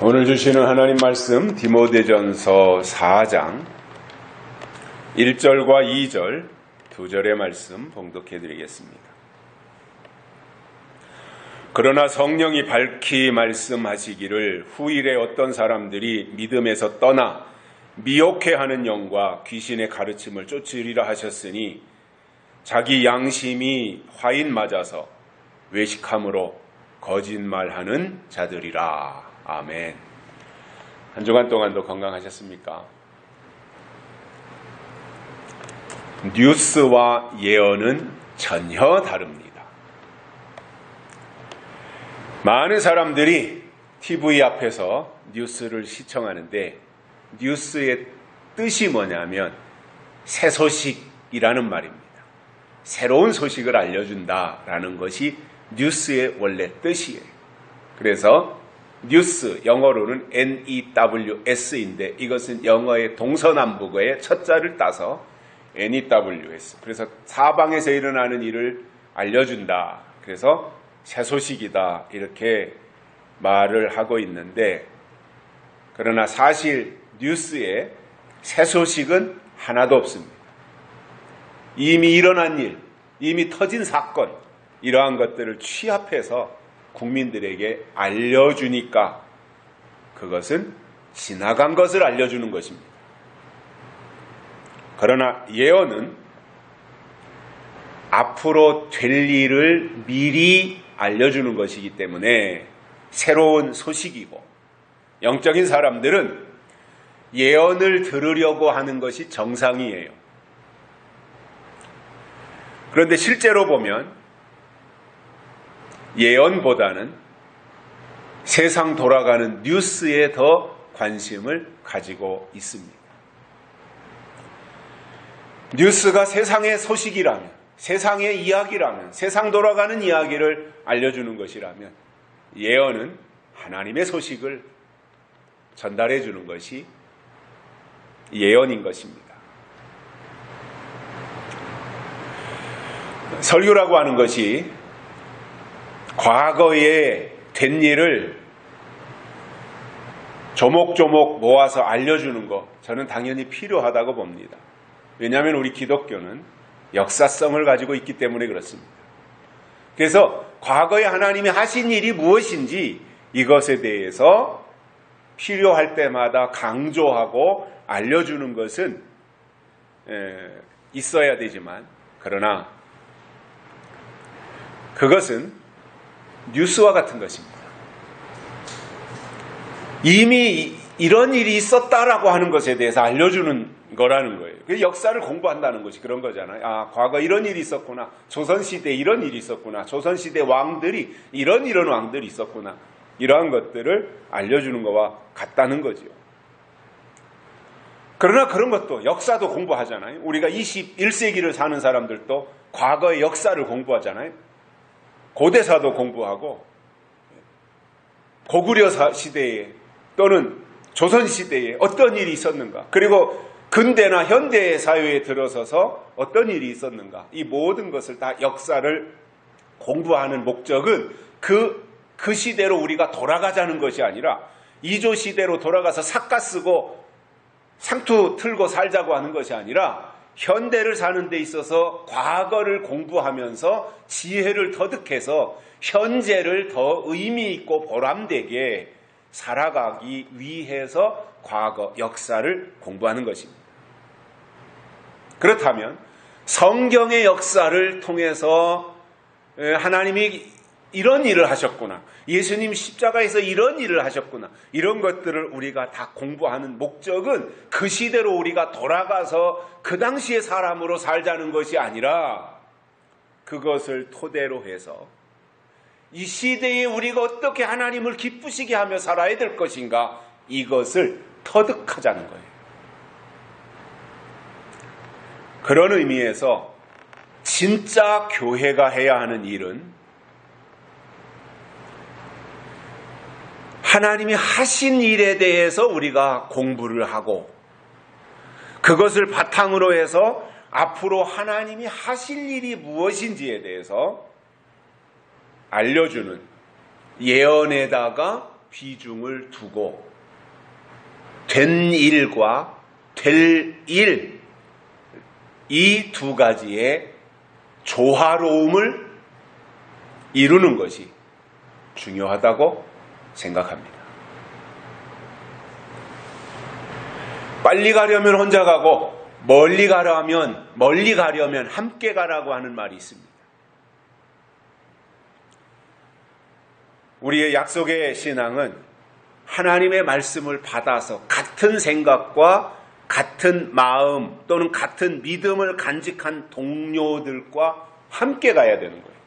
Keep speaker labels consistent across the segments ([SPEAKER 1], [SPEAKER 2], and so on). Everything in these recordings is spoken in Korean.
[SPEAKER 1] 오늘 주시는 하나님 말씀 디모데전서 4장 1절과 2절 두 절의 말씀 봉독해 드리겠습니다. 그러나 성령이 밝히 말씀하시기를 후일에 어떤 사람들이 믿음에서 떠나 미혹해하는 영과 귀신의 가르침을 쫓으리라 하셨으니 자기 양심이 화인 맞아서 외식함으로 거짓말하는 자들이라. 아멘. 한 주간 동안도 건강하셨습니까? 뉴스와 예언은 전혀 다릅니다. 많은 사람들이 TV 앞에서 뉴스를 시청하는데 뉴스의 뜻이 뭐냐면 새 소식이라는 말입니다. 새로운 소식을 알려준다라는 것이 뉴스의 원래 뜻이에요. 그래서 뉴스, 영어로는 NEWS인데 이것은 영어의 동서남북어의 첫 자를 따서 NEWS. 그래서 사방에서 일어나는 일을 알려준다. 그래서 새 소식이다. 이렇게 말을 하고 있는데 그러나 사실 뉴스에 새 소식은 하나도 없습니다. 이미 일어난 일, 이미 터진 사건 이러한 것들을 취합해서 국민들에게 알려주니까 그것은 지나간 것을 알려주는 것입니다. 그러나 예언은 앞으로 될 일을 미리 알려주는 것이기 때문에 새로운 소식이고 영적인 사람들은 예언을 들으려고 하는 것이 정상이에요. 그런데 실제로 보면 예언보다는 세상 돌아가는 뉴스에 더 관심을 가지고 있습니다. 뉴스가 세상의 소식이라면, 세상의 이야기라면, 세상 돌아가는 이야기를 알려주는 것이라면 예언은 하나님의 소식을 전달해 주는 것이 예언인 것입니다. 설교라고 하는 것이 과거에 된 일을 조목조목 모아서 알려주는 것, 저는 당연히 필요하다고 봅니다. 왜냐하면 우리 기독교는 역사성을 가지고 있기 때문에 그렇습니다. 그래서 과거에 하나님이 하신 일이 무엇인지 이것에 대해서 필요할 때마다 강조하고 알려주는 것은 있어야 되지만 그러나 그것은 뉴스와 같은 것입니다. 이미 이런 일이 있었다라고 하는 것에 대해서 알려주는 거라는 거예요. 역사를 공부한다는 것이 그런 거잖아요. 아, 과거 이런 일이 있었구나. 조선시대에 이런 일이 있었구나. 조선시대 왕들이 이런 왕들이 있었구나. 이러한 것들을 알려주는 것과 같다는 거지요. 그러나 그런 것도 역사도 공부하잖아요. 우리가 21세기를 사는 사람들도 과거의 역사를 공부하잖아요. 고대사도 공부하고 고구려 시대에 또는 조선시대에 어떤 일이 있었는가, 그리고 근대나 현대 사회에 들어서서 어떤 일이 있었는가, 이 모든 것을 다 역사를 공부하는 목적은 그 시대로 우리가 돌아가자는 것이 아니라 이조 시대로 돌아가서 삿가 쓰고 상투 틀고 살자고 하는 것이 아니라 현대를 사는 데 있어서 과거를 공부하면서 지혜를 터득해서 현재를 더 의미 있고 보람되게 살아가기 위해서 과거 역사를 공부하는 것입니다. 그렇다면 성경의 역사를 통해서 하나님이 이런 일을 하셨구나, 예수님 십자가에서 이런 일을 하셨구나, 이런 것들을 우리가 다 공부하는 목적은 그 시대로 우리가 돌아가서 그 당시의 사람으로 살자는 것이 아니라 그것을 토대로 해서 이 시대에 우리가 어떻게 하나님을 기쁘시게 하며 살아야 될 것인가, 이것을 터득하자는 거예요. 그런 의미에서 진짜 교회가 해야 하는 일은 하나님이 하신 일에 대해서 우리가 공부를 하고 그것을 바탕으로 해서 앞으로 하나님이 하실 일이 무엇인지에 대해서 알려주는, 예언에다가 비중을 두고 된 일과 될 일, 이 두 가지의 조화로움을 이루는 것이 중요하다고 생각합니다. 빨리 가려면 혼자 가고 멀리 가려면 함께 가라고 하는 말이 있습니다. 우리의 약속의 신앙은 하나님의 말씀을 받아서 같은 생각과 같은 마음 또는 같은 믿음을 간직한 동료들과 함께 가야 되는 거예요.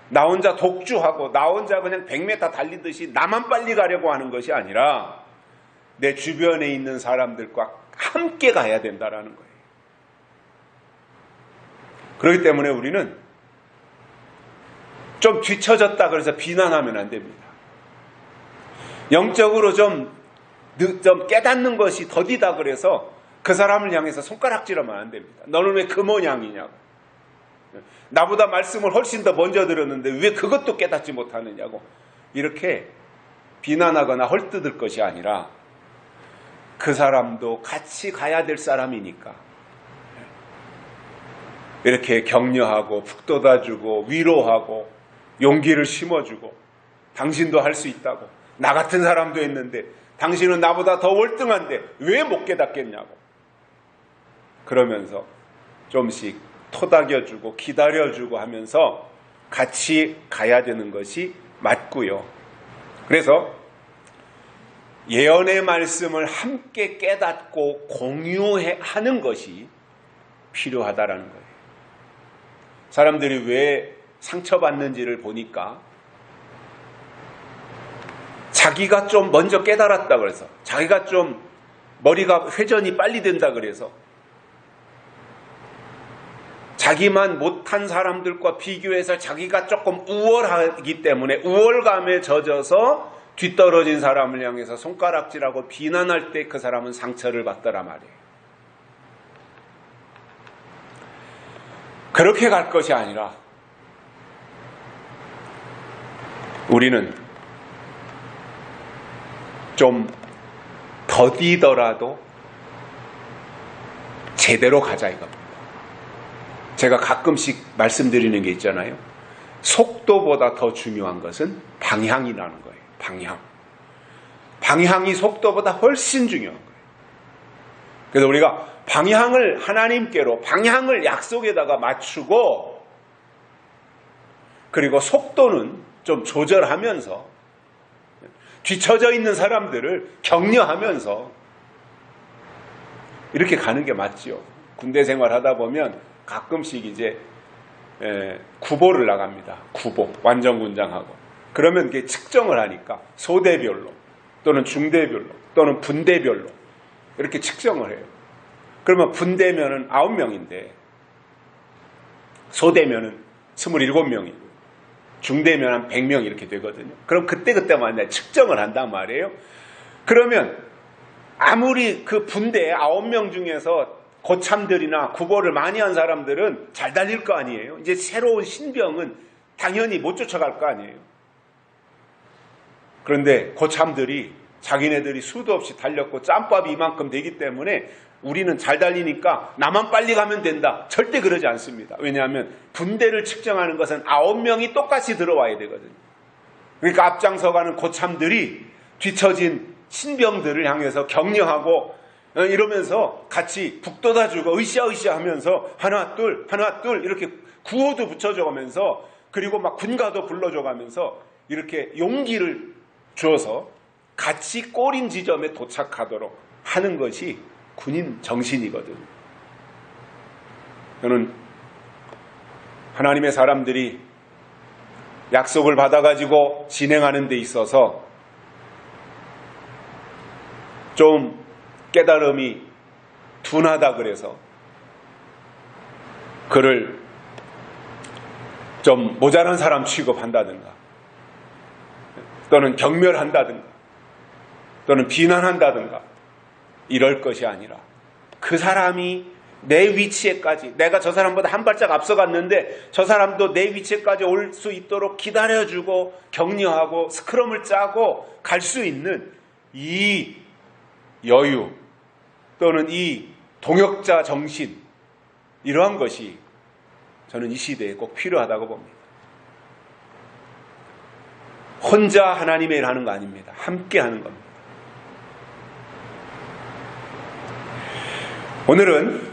[SPEAKER 1] 나 혼자 독주하고 나 혼자 그냥 100m 달리듯이 나만 빨리 가려고 하는 것이 아니라 내 주변에 있는 사람들과 함께 가야 된다라는 거예요. 그렇기 때문에 우리는 좀 뒤처졌다 그래서 비난하면 안 됩니다. 영적으로 좀 깨닫는 것이 더디다 그래서 그 사람을 향해서 손가락질하면 안 됩니다. 너는 왜 그 모양이냐고. 나보다 말씀을 훨씬 더 먼저 들었는데 왜 그것도 깨닫지 못하느냐고. 이렇게 비난하거나 헐뜯을 것이 아니라 그 사람도 같이 가야 될 사람이니까 이렇게 격려하고 북돋아주고 위로하고 용기를 심어주고 당신도 할 수 있다고. 나 같은 사람도 했는데 당신은 나보다 더 월등한데 왜 못 깨닫겠냐고. 그러면서 좀씩 토닥여주고 기다려주고 하면서 같이 가야 되는 것이 맞고요. 그래서 예언의 말씀을 함께 깨닫고 공유하는 것이 필요하다라는 거예요. 사람들이 왜 상처받는지를 보니까 자기가 좀 먼저 깨달았다 그래서 자기가 좀 머리가 회전이 빨리 된다 그래서 자기만 못한 사람들과 비교해서 자기가 조금 우월하기 때문에 우월감에 젖어서 뒤떨어진 사람을 향해서 손가락질하고 비난할 때 그 사람은 상처를 받더라 말이에요. 그렇게 갈 것이 아니라 우리는 좀 더디더라도 제대로 가자 이겁니다. 제가 가끔씩 말씀드리는 게 있잖아요. 속도보다 더 중요한 것은 방향이라는 거예요. 방향이 속도보다 훨씬 중요한 거예요. 그래서 우리가 방향을 하나님께로 방향을 약속에다가 맞추고 그리고 속도는 좀 조절하면서 뒤처져 있는 사람들을 격려하면서 이렇게 가는 게 맞지요. 군대 생활하다 보면 가끔씩 이제 구보를 나갑니다. 구보, 완전군장하고. 그러면 이게 측정을 하니까 소대별로 또는 중대별로 또는 분대별로 이렇게 측정을 해요. 그러면 분대면은 9명인데 소대면은 27명이고 중대면 한 100명 이렇게 되거든요. 그럼 그때마다 측정을 한단 말이에요. 그러면 아무리 그 분대 9명 중에서 고참들이나 구보를 많이 한 사람들은 잘 달릴 거 아니에요. 이제 새로운 신병은 당연히 못 쫓아갈 거 아니에요. 그런데 고참들이 자기네들이 수도 없이 달렸고 짬밥이 이만큼 되기 때문에 우리는 잘 달리니까 나만 빨리 가면 된다. 절대 그러지 않습니다. 왜냐하면 분대를 측정하는 것은 9명이 똑같이 들어와야 되거든요. 그러니까 앞장서 가는 고참들이 뒤처진 신병들을 향해서 격려하고 이러면서 같이 북돋아주고 으쌰으쌰 하면서 하나 둘 이렇게 구호도 붙여줘가면서 그리고 막 군가도 불러줘가면서 이렇게 용기를 주어서 같이 꼬린 지점에 도착하도록 하는 것이 군인 정신이거든요. 저는 하나님의 사람들이 약속을 받아가지고 진행하는 데 있어서 좀 깨달음이 둔하다 그래서 그를 좀 모자란 사람 취급한다든가 또는 경멸한다든가 또는 비난한다든가 이럴 것이 아니라 그 사람이 내 위치에까지, 내가 저 사람보다 한 발짝 앞서갔는데 저 사람도 내 위치에까지 올 수 있도록 기다려주고 격려하고 스크럼을 짜고 갈 수 있는 이 여유 또는 이 동역자 정신, 이러한 것이 저는 이 시대에 꼭 필요하다고 봅니다. 혼자 하나님의 일 하는 거 아닙니다. 함께 하는 겁니다. 오늘은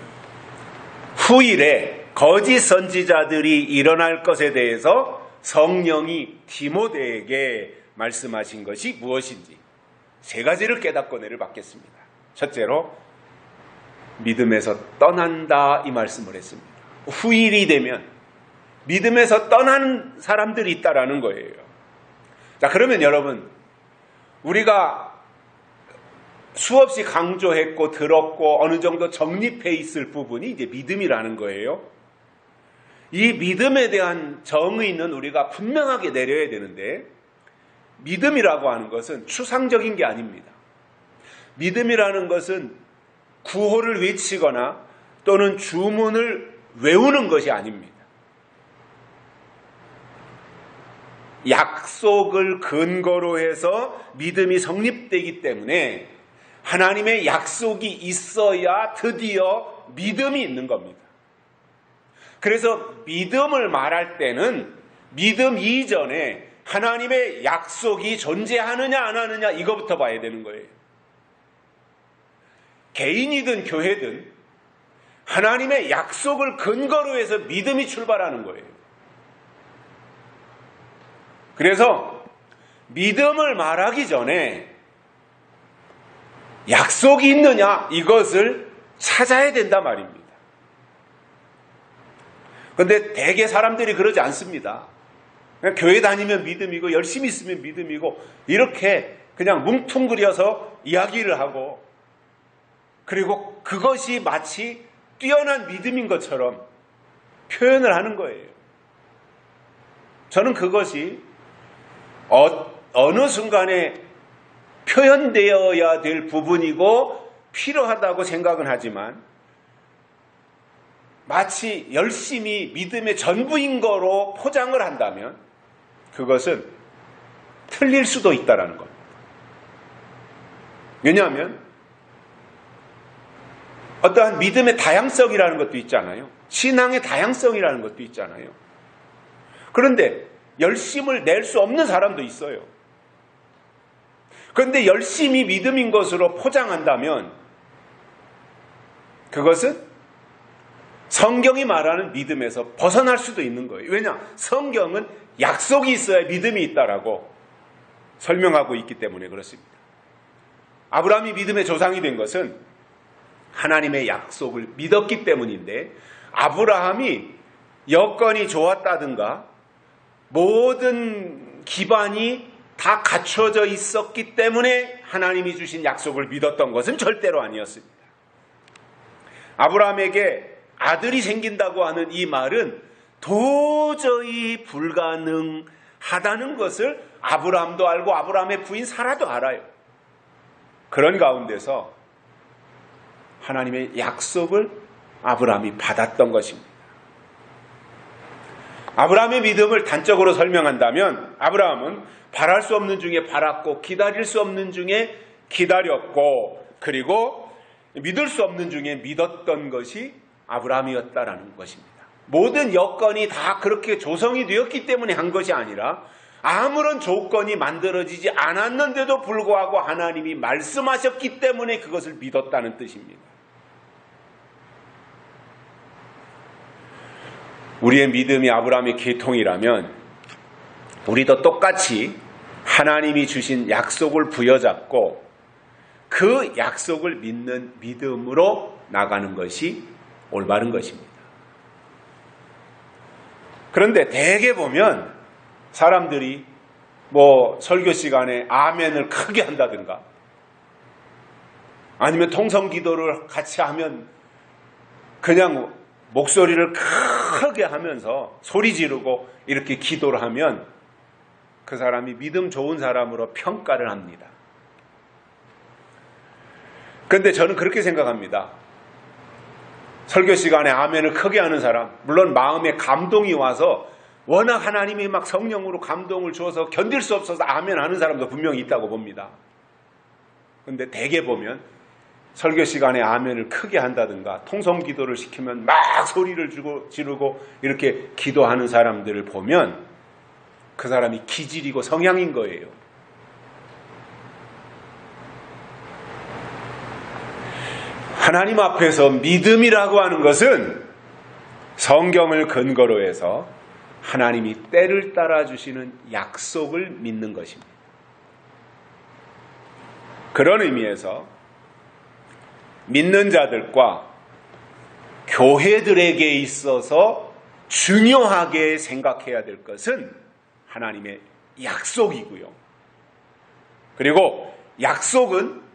[SPEAKER 1] 후일에 거짓 선지자들이 일어날 것에 대해서 성령이 디모데에게 말씀하신 것이 무엇인지 세 가지를 깨닫고 은혜를 받겠습니다. 첫째로 믿음에서 떠난다, 이 말씀을 했습니다. 후일이 되면 믿음에서 떠나는 사람들이 있다라는 거예요. 자, 그러면 여러분, 우리가 수없이 강조했고 들었고 어느 정도 정립해 있을 부분이 이제 믿음이라는 거예요. 이 믿음에 대한 정의는 우리가 분명하게 내려야 되는데, 믿음이라고 하는 것은 추상적인 게 아닙니다. 믿음이라는 것은 구호를 외치거나 또는 주문을 외우는 것이 아닙니다. 약속을 근거로 해서 믿음이 성립되기 때문에 하나님의 약속이 있어야 드디어 믿음이 있는 겁니다. 그래서 믿음을 말할 때는 믿음 이전에 하나님의 약속이 존재하느냐 안 하느냐 이거부터 봐야 되는 거예요. 개인이든 교회든 하나님의 약속을 근거로 해서 믿음이 출발하는 거예요. 그래서 믿음을 말하기 전에 약속이 있느냐 이것을 찾아야 된단 말입니다. 그런데 대개 사람들이 그러지 않습니다. 그냥 교회 다니면 믿음이고 열심히 있으면 믿음이고 이렇게 그냥 뭉퉁그려서 이야기를 하고, 그리고 그것이 마치 뛰어난 믿음인 것처럼 표현을 하는 거예요. 저는 그것이 어느 순간에 표현되어야 될 부분이고 필요하다고 생각은 하지만, 마치 열심히 믿음의 전부인 거로 포장을 한다면 그것은 틀릴 수도 있다는 겁니다. 왜냐하면 어떠한 믿음의 다양성이라는 것도 있잖아요. 신앙의 다양성이라는 것도 있잖아요. 그런데 열심을 낼 수 없는 사람도 있어요. 그런데 열심히 믿음인 것으로 포장한다면 그것은 성경이 말하는 믿음에서 벗어날 수도 있는 거예요. 왜냐? 성경은 약속이 있어야 믿음이 있다라고 설명하고 있기 때문에 그렇습니다. 아브라함이 믿음의 조상이 된 것은 하나님의 약속을 믿었기 때문인데, 아브라함이 여건이 좋았다든가 모든 기반이 다 갖춰져 있었기 때문에 하나님이 주신 약속을 믿었던 것은 절대로 아니었습니다. 아브라함에게 아들이 생긴다고 하는 이 말은 도저히 불가능하다는 것을 아브라함도 알고 아브라함의 부인 사라도 알아요. 그런 가운데서 하나님의 약속을 아브라함이 받았던 것입니다. 아브라함의 믿음을 단적으로 설명한다면, 아브라함은 바랄 수 없는 중에 바랐고 기다릴 수 없는 중에 기다렸고, 그리고 믿을 수 없는 중에 믿었던 것이 아브라함이었다라는 것입니다. 모든 여건이 다 그렇게 조성이 되었기 때문에 한 것이 아니라 아무런 조건이 만들어지지 않았는데도 불구하고 하나님이 말씀하셨기 때문에 그것을 믿었다는 뜻입니다. 우리의 믿음이 아브라함의 계통이라면 우리도 똑같이 하나님이 주신 약속을 부여잡고 그 약속을 믿는 믿음으로 나가는 것이 올바른 것입니다. 그런데 대개 보면 사람들이 설교 시간에 아멘을 크게 한다든가 아니면 통성기도를 같이 하면 그냥 목소리를 크게 하면서 소리 지르고 이렇게 기도를 하면 그 사람이 믿음 좋은 사람으로 평가를 합니다. 그런데 저는 그렇게 생각합니다. 설교 시간에 아멘을 크게 하는 사람, 물론 마음에 감동이 와서 워낙 하나님이 막 성령으로 감동을 주어서 견딜 수 없어서 아멘 하는 사람도 분명히 있다고 봅니다. 근데 대개 보면 설교 시간에 아멘을 크게 한다든가 통성 기도를 시키면 막 소리를 지르고 이렇게 기도하는 사람들을 보면 그 사람이 기질이고 성향인 거예요. 하나님 앞에서 믿음이라고 하는 것은 성경을 근거로 해서 하나님이 때를 따라 주시는 약속을 믿는 것입니다. 그런 의미에서 믿는 자들과 교회들에게 있어서 중요하게 생각해야 될 것은 하나님의 약속이고요. 그리고 약속은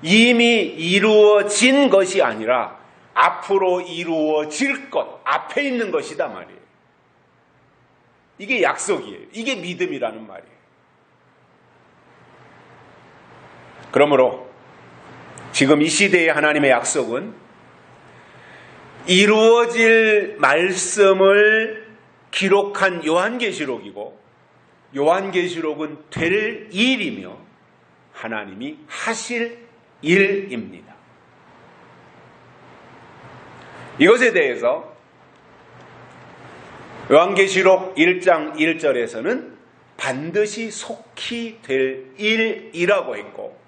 [SPEAKER 1] 이미 이루어진 것이 아니라 앞으로 이루어질 것, 앞에 있는 것이다 말이에요. 이게 약속이에요. 이게 믿음이라는 말이에요. 그러므로 지금 이 시대의 하나님의 약속은 이루어질 말씀을 기록한 요한계시록이고 요한계시록은 될 일이며 하나님이 하실 일입니다. 이것에 대해서 요한계시록 1장 1절에서는 반드시 속히 될 일이라고 했고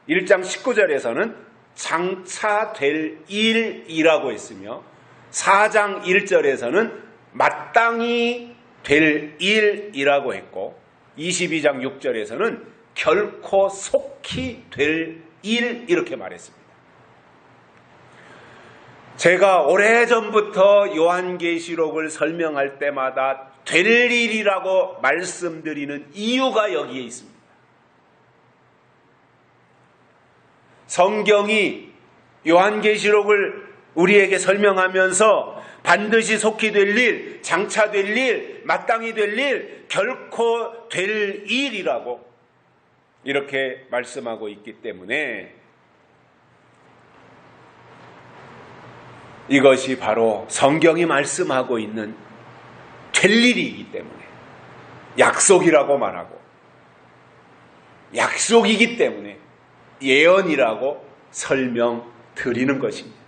[SPEAKER 1] 1장 19절에서는 장차 될 일이라고 했으며 4장 1절에서는 마땅히 될 일이라고 했고 22장 6절에서는 결코 속히 될 일 이렇게 말했습니다. 제가 오래전부터 요한계시록을 설명할 때마다 될 일이라고 말씀드리는 이유가 여기에 있습니다. 성경이 요한계시록을 우리에게 설명하면서 반드시 속히 될 일, 장차 될 일, 마땅히 될 일, 결코 될 일이라고 이렇게 말씀하고 있기 때문에 이것이 바로 성경이 말씀하고 있는 될 일이기 때문에 약속이라고 말하고 약속이기 때문에 예언이라고 설명드리는 것입니다.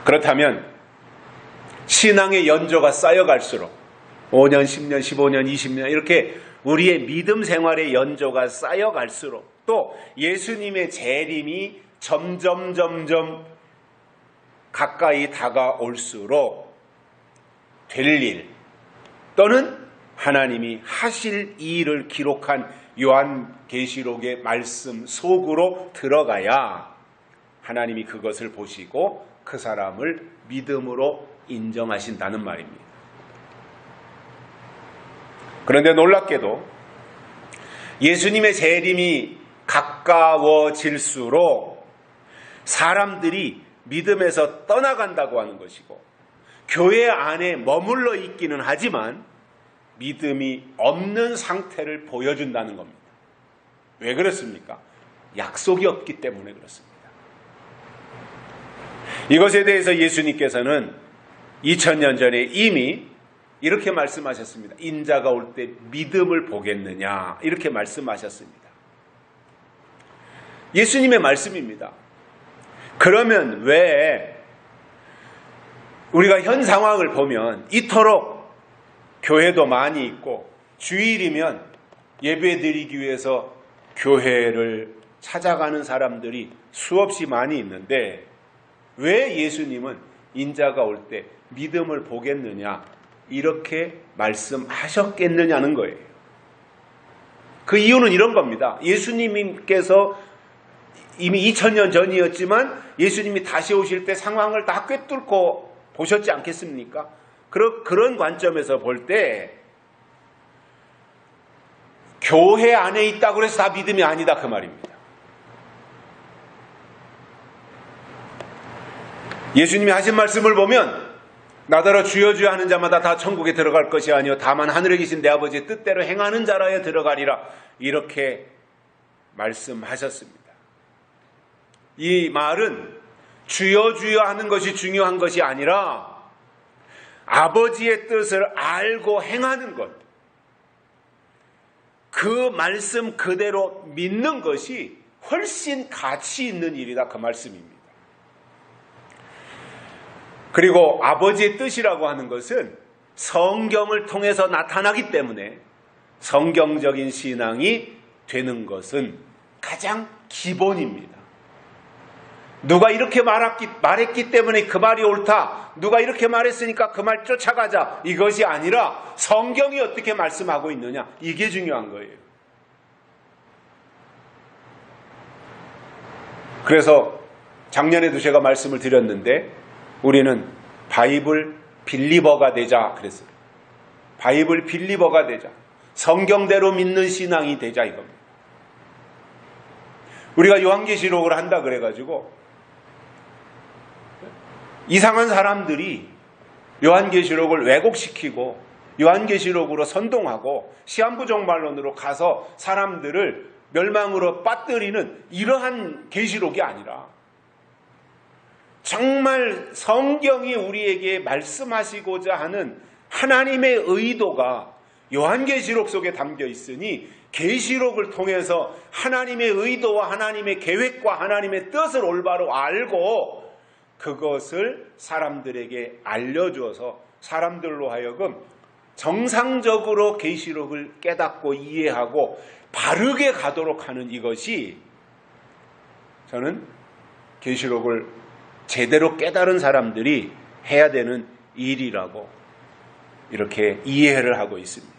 [SPEAKER 1] 그렇다면 신앙의 연조가 쌓여갈수록 5년, 10년, 15년, 20년 이렇게 우리의 믿음 생활의 연조가 쌓여갈수록 또 예수님의 재림이 점점 가까이 다가올수록 될 일 또는 하나님이 하실 일을 기록한 요한계시록의 말씀 속으로 들어가야 하나님이 그것을 보시고 그 사람을 믿음으로 인정하신다는 말입니다. 그런데 놀랍게도 예수님의 재림이 가까워질수록 사람들이 믿음에서 떠나간다고 하는 것이고 교회 안에 머물러 있기는 하지만 믿음이 없는 상태를 보여준다는 겁니다. 왜 그렇습니까? 약속이 없기 때문에 그렇습니다. 이것에 대해서 예수님께서는 2000년 전에 이미 이렇게 말씀하셨습니다. 인자가 올 때 믿음을 보겠느냐 이렇게 말씀하셨습니다. 예수님의 말씀입니다. 그러면 왜 우리가 현 상황을 보면 이토록 교회도 많이 있고 주일이면 예배드리기 위해서 교회를 찾아가는 사람들이 수없이 많이 있는데 왜 예수님은 인자가 올 때 믿음을 보겠느냐 이렇게 말씀하셨겠느냐는 거예요. 그 이유는 이런 겁니다. 예수님께서 이미 2000년 전이었지만 예수님이 다시 오실 때 상황을 다 꿰뚫고 보셨지 않겠습니까? 그런 관점에서 볼 때 교회 안에 있다고 해서 다 믿음이 아니다 그 말입니다. 예수님이 하신 말씀을 보면 나더러 주여 주여 하는 자마다 다 천국에 들어갈 것이 아니요 다만 하늘에 계신 내 아버지의 뜻대로 행하는 자라야 들어가리라 이렇게 말씀하셨습니다. 이 말은 주여 주여 하는 것이 중요한 것이 아니라 아버지의 뜻을 알고 행하는 것, 그 말씀 그대로 믿는 것이 훨씬 가치 있는 일이다, 그 말씀입니다. 그리고 아버지의 뜻이라고 하는 것은 성경을 통해서 나타나기 때문에 성경적인 신앙이 되는 것은 가장 기본입니다. 누가 이렇게 말했기 때문에 그 말이 옳다, 누가 이렇게 말했으니까 그 말 쫓아가자, 이것이 아니라 성경이 어떻게 말씀하고 있느냐, 이게 중요한 거예요. 그래서 작년에도 제가 말씀을 드렸는데 우리는 바이블 빌리버가 되자 그랬어요. 바이블 빌리버가 되자, 성경대로 믿는 신앙이 되자, 이겁니다. 우리가 요한계시록을 한다 그래가지고 이상한 사람들이 요한계시록을 왜곡시키고 요한계시록으로 선동하고 시한부정말론으로 가서 사람들을 멸망으로 빠뜨리는 이러한 계시록이 아니라 정말 성경이 우리에게 말씀하시고자 하는 하나님의 의도가 요한계시록 속에 담겨 있으니 계시록을 통해서 하나님의 의도와 하나님의 계획과 하나님의 뜻을 올바로 알고 그것을 사람들에게 알려주어서 사람들로 하여금 정상적으로 계시록을 깨닫고 이해하고 바르게 가도록 하는 이것이 저는 계시록을 제대로 깨달은 사람들이 해야 되는 일이라고 이렇게 이해를 하고 있습니다.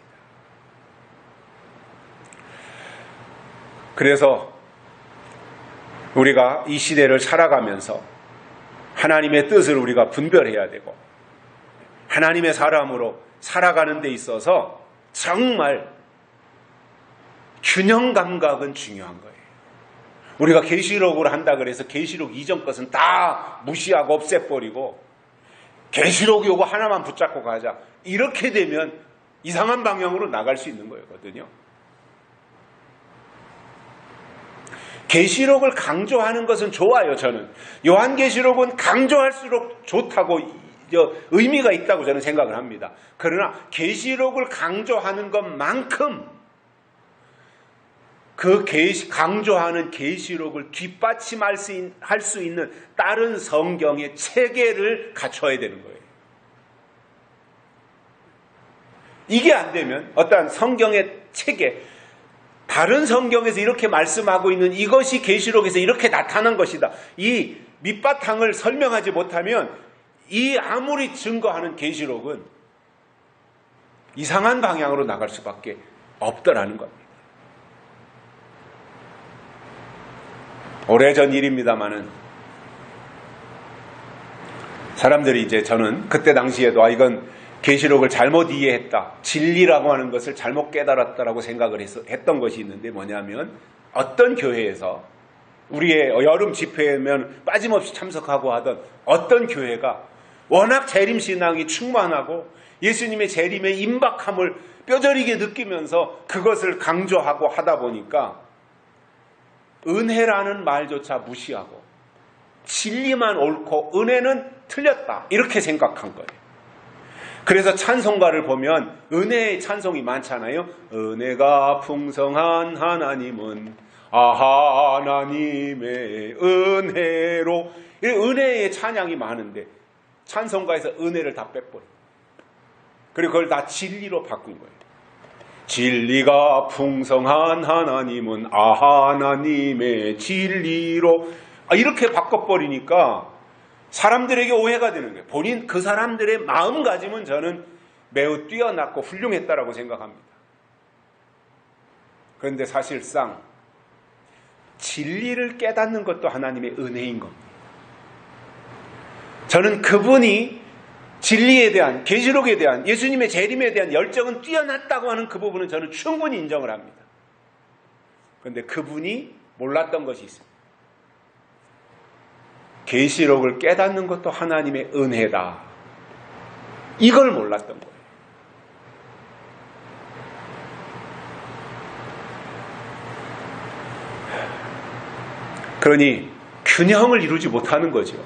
[SPEAKER 1] 그래서 우리가 이 시대를 살아가면서 하나님의 뜻을 우리가 분별해야 되고 하나님의 사람으로 살아가는 데 있어서 정말 균형 감각은 중요한 거예요. 우리가 계시록을 한다 그래서 계시록 이전 것은 다 무시하고 없애버리고 계시록 요거 하나만 붙잡고 가자, 이렇게 되면 이상한 방향으로 나갈 수 있는 거거든요. 계시록을 강조하는 것은 좋아요. 저는 요한계시록은 강조할수록 좋다고 의미가 있다고 저는 생각을 합니다. 그러나 계시록을 강조하는 것만큼 그 강조하는 계시록을 뒷받침할 수 있는 다른 성경의 체계를 갖춰야 되는 거예요. 이게 안 되면 어떠한 성경의 체계, 다른 성경에서 이렇게 말씀하고 있는 이것이 계시록에서 이렇게 나타난 것이다, 이 밑바탕을 설명하지 못하면 이 아무리 증거하는 계시록은 이상한 방향으로 나갈 수밖에 없더라는 겁니다. 오래전 일입니다마는 사람들이 이제 저는 그때 당시에도 이건 계시록을 잘못 이해했다, 진리라고 하는 것을 잘못 깨달았다라고 생각을 했던 것이 있는데 뭐냐면 어떤 교회에서 우리의 여름 집회면 빠짐없이 참석하고 하던 어떤 교회가 워낙 재림신앙이 충만하고 예수님의 재림의 임박함을 뼈저리게 느끼면서 그것을 강조하고 하다 보니까 은혜라는 말조차 무시하고 진리만 옳고 은혜는 틀렸다, 이렇게 생각한 거예요. 그래서 찬송가를 보면 은혜의 찬송이 많잖아요. 은혜가 풍성한 하나님은 하나님의 은혜로, 은혜의 찬양이 많은데 찬송가에서 은혜를 다 빼버려요. 그리고 그걸 다 진리로 바꾼 거예요. 진리가 풍성한 하나님은 하나님의 진리로, 이렇게 바꿔버리니까 사람들에게 오해가 되는 거예요. 본인 그 사람들의 마음가짐은 저는 매우 뛰어났고 훌륭했다라고 생각합니다. 그런데 사실상 진리를 깨닫는 것도 하나님의 은혜인 겁니다. 저는 그분이 진리에 대한, 계시록에 대한, 예수님의 재림에 대한 열정은 뛰어났다고 하는 그 부분은 저는 충분히 인정을 합니다. 그런데 그분이 몰랐던 것이 있습니다. 계시록을 깨닫는 것도 하나님의 은혜다, 이걸 몰랐던 거예요. 그러니 균형을 이루지 못하는 거죠.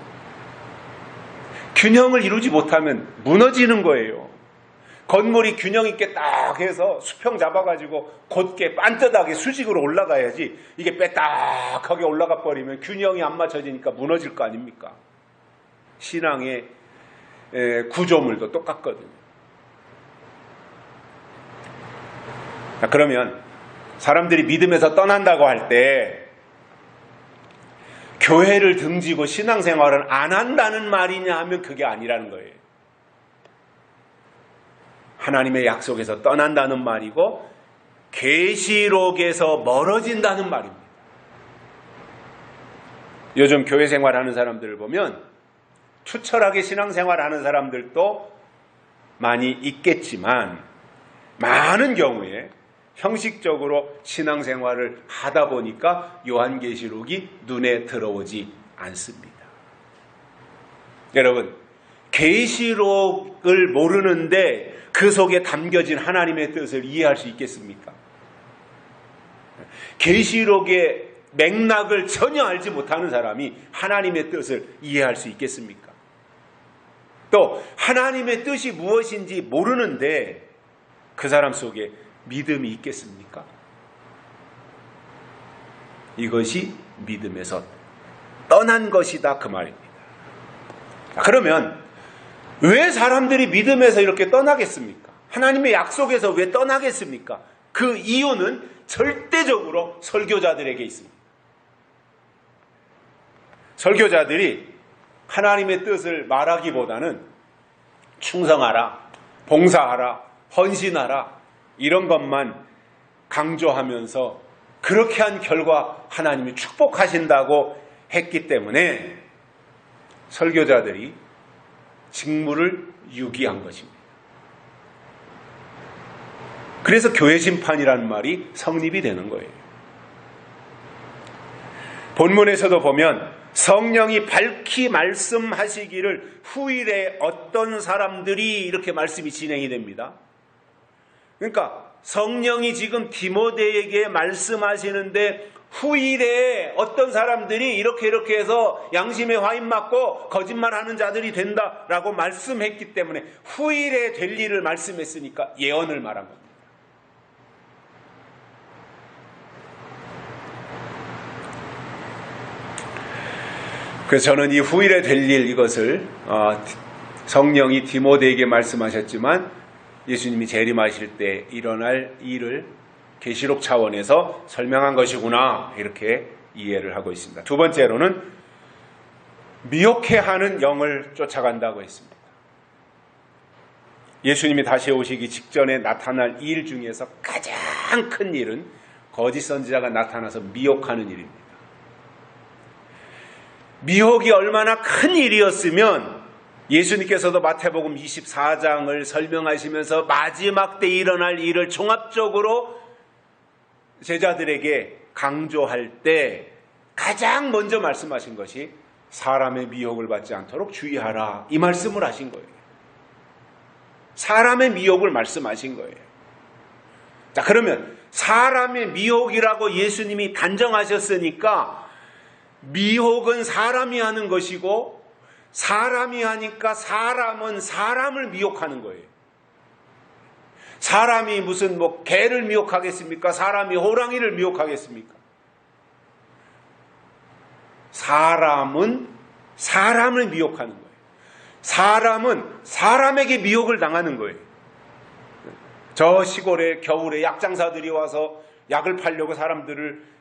[SPEAKER 1] 균형을 이루지 못하면 무너지는 거예요. 건물이 균형 있게 딱 해서 수평 잡아가지고 곧게 반듯하게 수직으로 올라가야지, 이게 빼딱하게 올라가 버리면 균형이 안 맞춰지니까 무너질 거 아닙니까? 신앙의 구조물도 똑같거든요. 그러면 사람들이 믿음에서 떠난다고 할 때 교회를 등지고 신앙생활을 안 한다는 말이냐 하면 그게 아니라는 거예요. 하나님의 약속에서 떠난다는 말이고 계시록에서 멀어진다는 말입니다. 요즘 교회 생활하는 사람들을 보면 투철하게 신앙생활하는 사람들도 많이 있겠지만 많은 경우에 형식적으로 신앙생활을 하다 보니까 요한계시록이 눈에 들어오지 않습니다. 여러분, 계시록을 모르는데 그 속에 담겨진 하나님의 뜻을 이해할 수 있겠습니까? 계시록의 맥락을 전혀 알지 못하는 사람이 하나님의 뜻을 이해할 수 있겠습니까? 또 하나님의 뜻이 무엇인지 모르는데 그 사람 속에 믿음이 있겠습니까? 이것이 믿음에서 떠난 것이다, 그 말입니다. 그러면 왜 사람들이 믿음에서 이렇게 떠나겠습니까? 하나님의 약속에서 왜 떠나겠습니까? 그 이유는 절대적으로 설교자들에게 있습니다. 설교자들이 하나님의 뜻을 말하기보다는 충성하라, 봉사하라, 헌신하라, 이런 것만 강조하면서 그렇게 한 결과 하나님이 축복하신다고 했기 때문에 설교자들이 직무를 유기한 것입니다. 그래서 교회 심판이라는 말이 성립이 되는 거예요. 본문에서도 보면 성령이 밝히 말씀하시기를 후일에 어떤 사람들이, 이렇게 말씀이 진행이 됩니다. 그러니까 성령이 지금 디모데에게 말씀하시는데 후일에 어떤 사람들이 이렇게 해서 양심에 화인 맞고 거짓말하는 자들이 된다라고 말씀했기 때문에 후일에 될 일을 말씀했으니까 예언을 말한 겁니다. 그래서 저는 이 후일에 될 일, 이것을 성령이 디모데에게 말씀하셨지만 예수님이 재림하실 때 일어날 일을 계시록 차원에서 설명한 것이구나, 이렇게 이해를 하고 있습니다. 두 번째로는 미혹해하는 영을 쫓아간다고 했습니다. 예수님이 다시 오시기 직전에 나타날 일 중에서 가장 큰 일은 거짓 선지자가 나타나서 미혹하는 일입니다. 미혹이 얼마나 큰 일이었으면 예수님께서도 마태복음 24장을 설명하시면서 마지막 때 일어날 일을 종합적으로 제자들에게 강조할 때 가장 먼저 말씀하신 것이 사람의 미혹을 받지 않도록 주의하라, 이 말씀을 하신 거예요. 사람의 미혹을 말씀하신 거예요. 자, 그러면 사람의 미혹이라고 예수님이 단정하셨으니까 미혹은 사람이 하는 것이고 사람이 하니까 사람은 사람을 미혹하는 거예요. 사람이 무슨 개를 미혹하겠습니까? 사람이 호랑이를 미혹하겠습니까? 사람은 사람을 미혹하는 거예요. 사람은 사람에게 미혹을 당하는 거예요. 저 시골에 겨울에 약장사들이 와서 약을 팔려고 사람들을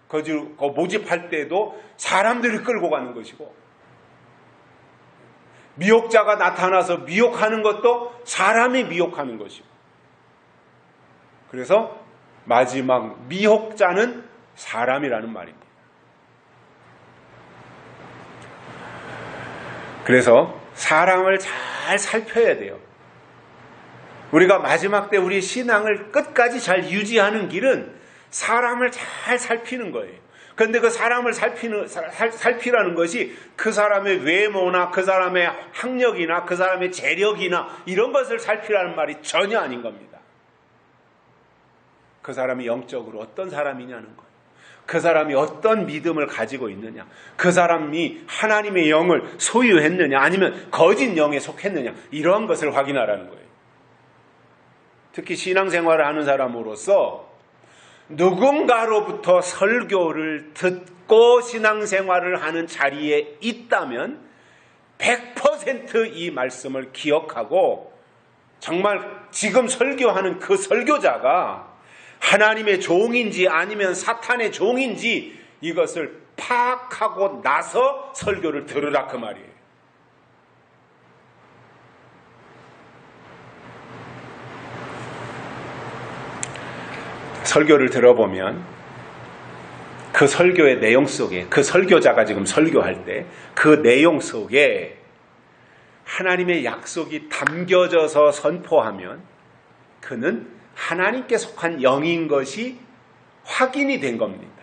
[SPEAKER 1] 모집할 때도 사람들을 끌고 가는 것이고, 미혹자가 나타나서 미혹하는 것도 사람이 미혹하는 것이고, 그래서 마지막 미혹자는 사람이라는 말입니다. 그래서 사람을 잘 살펴야 돼요. 우리가 마지막 때 우리 신앙을 끝까지 잘 유지하는 길은 사람을 잘 살피는 거예요. 그런데 그 사람을 살피라는 것이 그 사람의 외모나 그 사람의 학력이나 그 사람의 재력이나 이런 것을 살피라는 말이 전혀 아닌 겁니다. 그 사람이 영적으로 어떤 사람이냐는 거예요. 그 사람이 어떤 믿음을 가지고 있느냐, 그 사람이 하나님의 영을 소유했느냐 아니면 거짓 영에 속했느냐, 이런 것을 확인하라는 거예요. 특히 신앙생활을 하는 사람으로서 누군가로부터 설교를 듣고 신앙생활을 하는 자리에 있다면 100% 이 말씀을 기억하고 정말 지금 설교하는 그 설교자가 하나님의 종인지 아니면 사탄의 종인지 이것을 파악하고 나서 설교를 들으라, 그 말이에요. 설교를 들어보면 그 설교의 내용 속에, 그 설교자가 지금 설교할 때 그 내용 속에 하나님의 약속이 담겨져서 선포하면 그는 하나님께 속한 영인 것이 확인이 된 겁니다.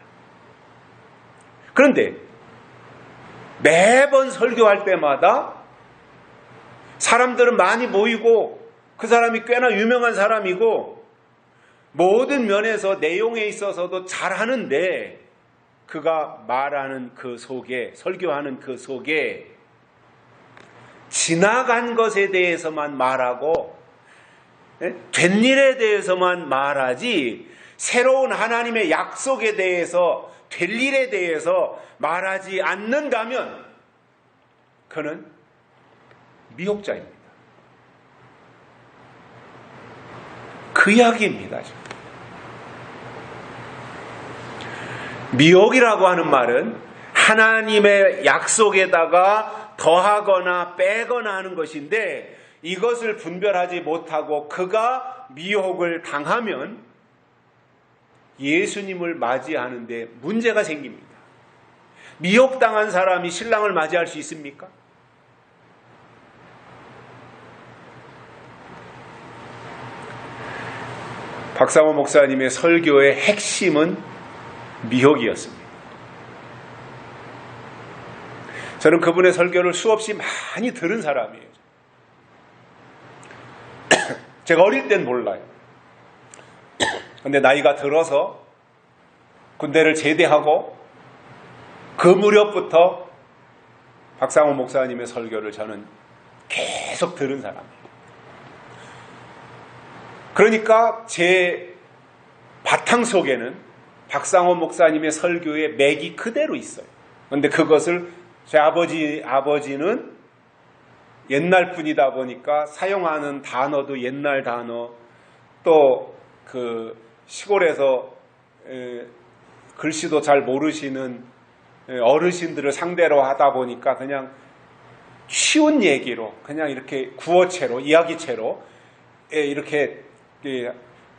[SPEAKER 1] 그런데 매번 설교할 때마다 사람들은 많이 모이고 그 사람이 꽤나 유명한 사람이고 모든 면에서 내용에 있어서도 잘하는데 그가 말하는 그 속에, 설교하는 그 속에 지나간 것에 대해서만 말하고 된 일에 대해서만 말하지 새로운 하나님의 약속에 대해서, 될 일에 대해서 말하지 않는다면 그는 미혹자입니다. 그 이야기입니다. 미혹이라고 하는 말은 하나님의 약속에다가 더하거나 빼거나 하는 것인데 이것을 분별하지 못하고 그가 미혹을 당하면 예수님을 맞이하는데 문제가 생깁니다. 미혹당한 사람이 신랑을 맞이할 수 있습니까? 박상호 목사님의 설교의 핵심은 미혹이었습니다. 저는 그분의 설교를 수없이 많이 들은 사람이에요. 제가 어릴 땐 몰라요. 근데 나이가 들어서 군대를 제대하고 그 무렵부터 박상호 목사님의 설교를 저는 계속 들은 사람이에요. 그러니까 제 바탕 속에는 박상호 목사님의 설교의 맥이 그대로 있어요. 그런데 그것을 제 아버지는 옛날 분이다 보니까 사용하는 단어도 옛날 단어, 또 그 시골에서 글씨도 잘 모르시는 어르신들을 상대로 하다 보니까 그냥 쉬운 얘기로, 그냥 이렇게 구어체로, 이야기체로 이렇게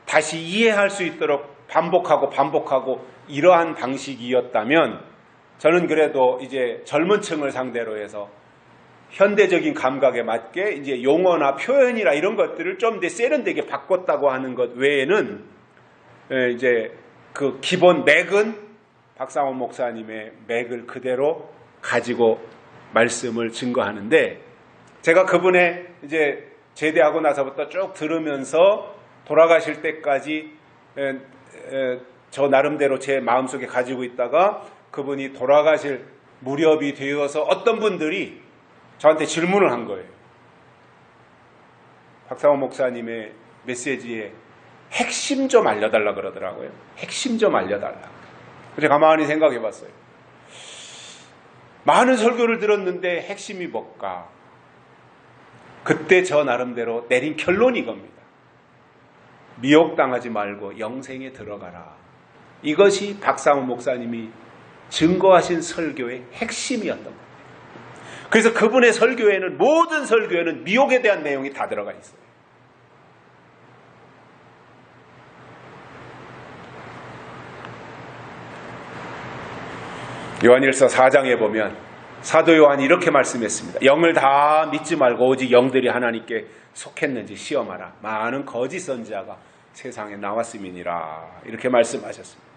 [SPEAKER 1] 다시 이해할 수 있도록 반복하고 이러한 방식이었다면 저는 그래도 이제 젊은 층을 상대로 해서 현대적인 감각에 맞게 이제 용어나 표현이나 이런 것들을 좀 더 세련되게 바꿨다고 하는 것 외에는 이제 그 기본 맥은 박상호 목사님의 맥을 그대로 가지고 말씀을 증거하는데, 제가 그분의 이제 제대하고 나서부터 쭉 들으면서 돌아가실 때까지 저 나름대로 제 마음속에 가지고 있다가 그분이 돌아가실 무렵이 되어서 어떤 분들이 저한테 질문을 한 거예요. 박상호 목사님의 메시지에 핵심 좀 알려달라 그러더라고요. 핵심 좀 알려달라. 그래서 가만히 생각해 봤어요. 많은 설교를 들었는데 핵심이 뭘까? 그때 저 나름대로 내린 결론이 이겁니다. 미혹당하지 말고 영생에 들어가라. 이것이 박상호 목사님이 증거하신 설교의 핵심이었던 겁니다. 그래서 그분의 설교에는, 모든 설교에는 미혹에 대한 내용이 다 들어가 있어요. 요한일서 4장에 보면 사도 요한이 이렇게 말씀했습니다. 영을 다 믿지 말고 오직 영들이 하나님께 속했는지 시험하라. 많은 거짓 선지자가 세상에 나왔음이니라. 이렇게 말씀하셨습니다.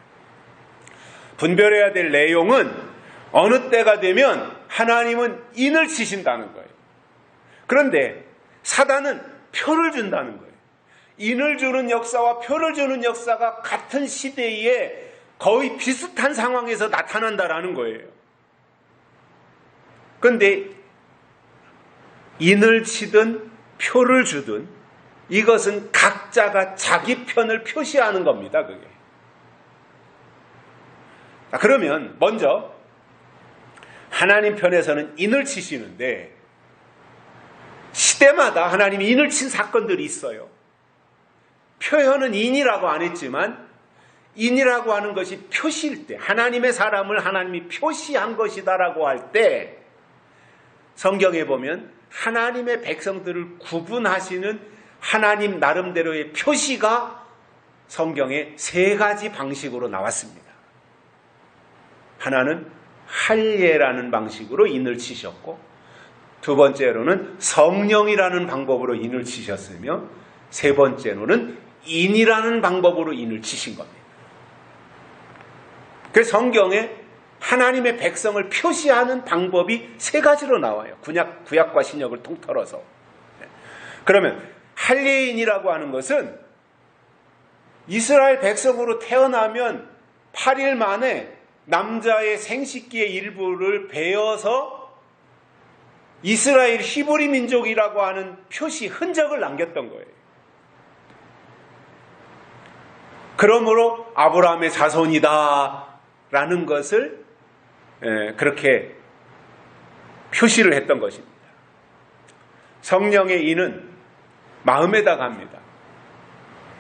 [SPEAKER 1] 분별해야 될 내용은 어느 때가 되면 하나님은 인을 치신다는 거예요. 그런데 사단은 표를 준다는 거예요. 인을 주는 역사와 표를 주는 역사가 같은 시대에 거의 비슷한 상황에서 나타난다라는 거예요. 그런데 인을 치든 표를 주든 이것은 각자가 자기 편을 표시하는 겁니다. 그게. 그러면 먼저 하나님 편에서는 인을 치시는데 시대마다 하나님이 인을 친 사건들이 있어요. 표현은 인이라고 안 했지만 인이라고 하는 것이 표시일 때, 하나님의 사람을 하나님이 표시한 것이다라고 할 때 성경에 보면 하나님의 백성들을 구분하시는 하나님 나름대로의 표시가 성경에 세 가지 방식으로 나왔습니다. 하나는 할례라는 방식으로 인을 치셨고, 두 번째로는 성령이라는 방법으로 인을 치셨으며, 세 번째로는 인이라는 방법으로 인을 치신 겁니다. 그래서 성경에 하나님의 백성을 표시하는 방법이 세 가지로 나와요. 구약과 신약을 통틀어서. 그러면 할례인이라고 하는 것은 이스라엘 백성으로 태어나면 8일 만에 남자의 생식기의 일부를 베어서 이스라엘 히브리 민족이라고 하는 표시, 흔적을 남겼던 거예요. 그러므로 아브라함의 자손이다 라는 것을 그렇게 표시를 했던 것입니다. 성령의 인은 마음에다가 합니다.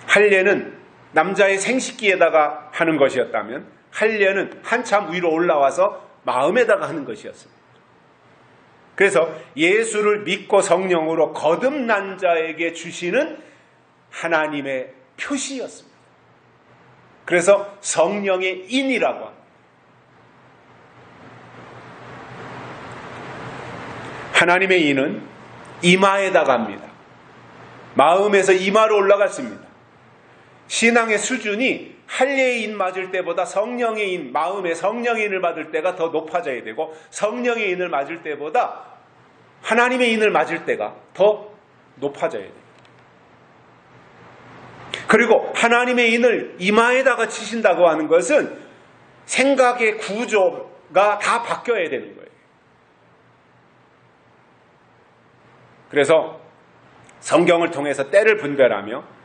[SPEAKER 1] 할례는 남자의 생식기에다가 하는 것이었다면 할례는 한참 위로 올라와서 마음에다가 하는 것이었습니다. 그래서 예수를 믿고 성령으로 거듭난 자에게 주시는 하나님의 표시였습니다. 그래서 성령의 인이라고 합니다. 하나님의 인은 이마에다가 합니다. 마음에서 이마로 올라갔습니다. 신앙의 수준이 할례의 인 맞을 때보다 성령의 인, 마음에 성령의 인을 받을 때가 더 높아져야 되고, 성령의 인을 맞을 때보다 하나님의 인을 맞을 때가 더 높아져야 돼요. 그리고 하나님의 인을 이마에다가 치신다고 하는 것은 생각의 구조가 다 바뀌어야 되는 거예요. 그래서 성경을 통해서 때를 분별하며